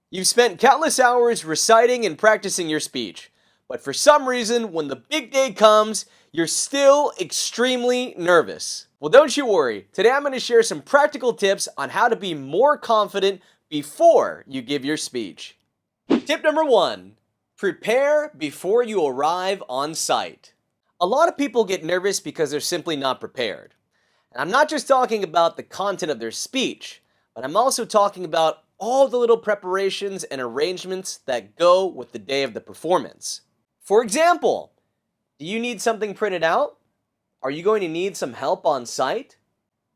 You've spent countless hours reciting and practicing your speech, but for some reason, when the big day comes, you're still extremely nervous. Well, don't you worry. Today I'm going to share some practical tips on how to be more confident before you give your speech. Tip number 1, prepare before you arrive on site. A lot of people get nervous because they're simply not prepared. And I'm not just talking about the content of their speech, but I'm also talking about all the little preparations and arrangements that go with the day of the performance. For example, do you need something printed out? Are you going to need some help on site?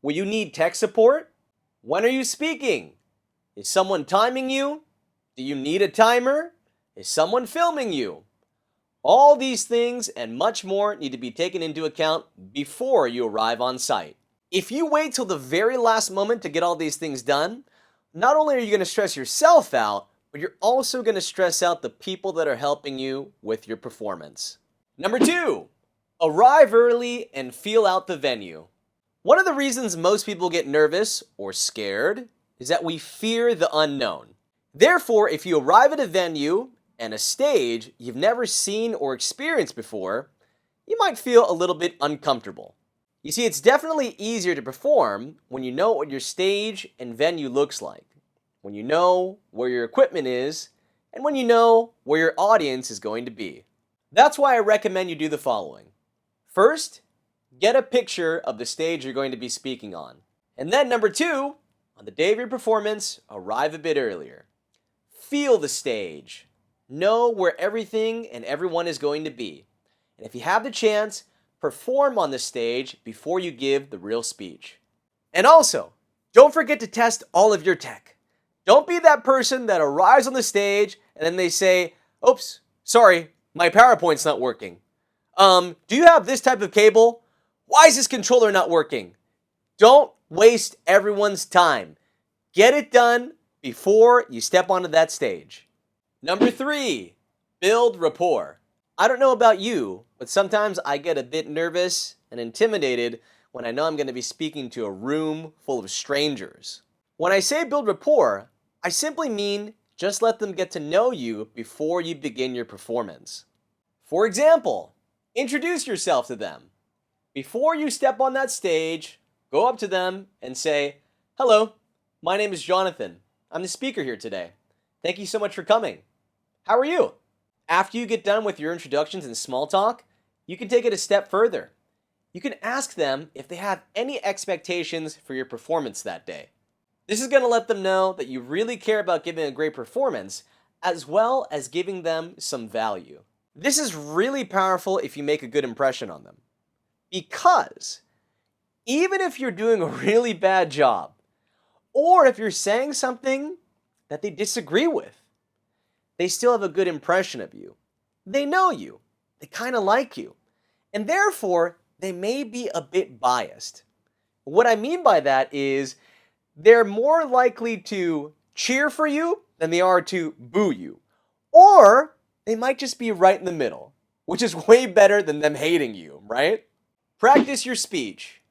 Will you need tech support? When are you speaking? Is someone timing you? Do you need a timer? Is someone filming you? All these things and much more need to be taken into account before you arrive on site. If you wait till the very last moment to get all these things done, not only are you going to stress yourself out, but you're also going to stress out the people that are helping you with your performance. Number 2, arrive early and feel out the venue. One of the reasons most people get nervous or scared is that we fear the unknown. Therefore, if you arrive at a venue and a stage you've never seen or experienced before, you might feel a little bit uncomfortable. You see, it's definitely easier to perform when you know what your stage and venue looks like, when you know where your equipment is, and when you know where your audience is going to be. That's why I recommend you do the following. First, get a picture of the stage you're going to be speaking on. And then number 2, on the day of your performance, arrive a bit earlier. Feel the stage. Know where everything and everyone is going to be. And if you have the chance, perform on the stage before you give the real speech. And also, don't forget to test all of your tech. Don't be that person that arrives on the stage and then they say, "Oops, sorry, my PowerPoint's not working. Do you have this type of cable? Why is this controller not working?" Don't waste everyone's time. Get it done before you step onto that stage. Number 3, build rapport. I don't know about you, but sometimes I get a bit nervous and intimidated when I know I'm going to be speaking to a room full of strangers. When I say build rapport, I simply mean just let them get to know you before you begin your performance. For example, introduce yourself to them. Before you step on that stage, go up to them and say, "Hello, my name is Jonathan. I'm the speaker here today. Thank you so much for coming. How are you?" After you get done with your introductions and small talk, you can take it a step further. You can ask them if they have any expectations for your performance that day. This is going to let them know that you really care about giving a great performance, as well as giving them some value. This is really powerful if you make a good impression on them. Because even if you're doing a really bad job, or if you're saying something that they disagree with, they still have a good impression of you. They know you. They kind of like you. And therefore, they may be a bit biased. What I mean by that is they're more likely to cheer for you than they are to boo you. Or they might just be right in the middle, which is way better than them hating you, right? Practice your speech.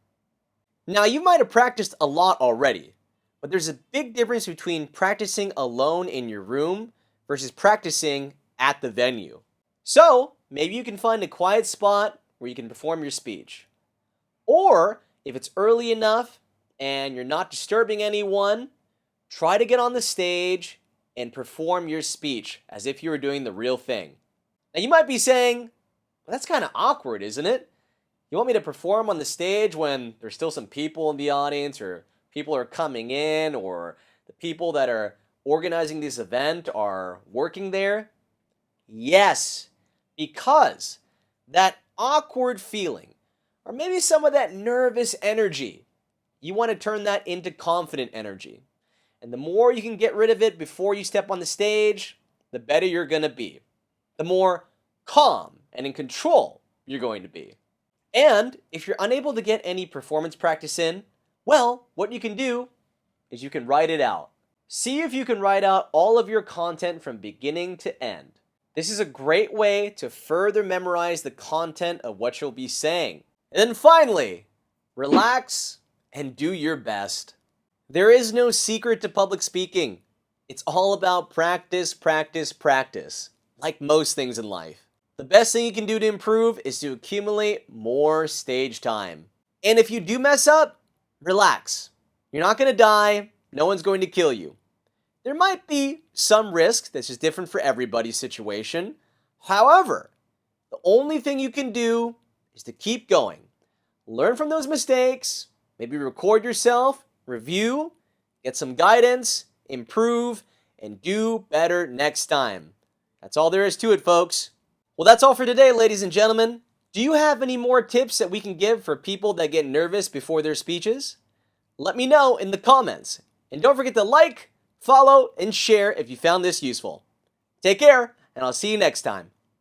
Now, you might have practiced a lot already, but there's a big difference between practicing alone in your room versus practicing at the venue. So, maybe you can find a quiet spot where you can perform your speech. Or, if it's early enough and you're not disturbing anyone, try to get on the stage and perform your speech as if you were doing the real thing. Now, you might be saying, "Well, that's kind of awkward, isn't it? You want me to perform on the stage when there's still some people in the audience, or people are coming in, or the people that are organizing this event are working there?" Yes, because that awkward feeling, or maybe some of that nervous energy, you want to turn that into confident energy. And the more you can get rid of it before you step on the stage, the better you're going to be. The more calm and in control you're going to be. And if you're unable to get any performance practice in, well, what you can do is you can write it out. See if you can write out all of your content from beginning to end. This is a great way to further memorize the content of what you'll be saying. And then finally, relax and do your best. There is no secret to public speaking. It's all about practice, practice, practice, like most things in life. The best thing you can do to improve is to accumulate more stage time. And if you do mess up, relax. You're not going to die. No one's going to kill you. There might be some risk. This is different for everybody's situation. However, the only thing you can do is to keep going. Learn from those mistakes. Maybe record yourself, review, get some guidance, improve, and do better next time. That's all there is to it, folks. Well, that's all for today, ladies and gentlemen. Do you have any more tips that we can give for people that get nervous before their speeches? Let me know in the comments. And don't forget to like, follow, and share if you found this useful. Take care, and I'll see you next time.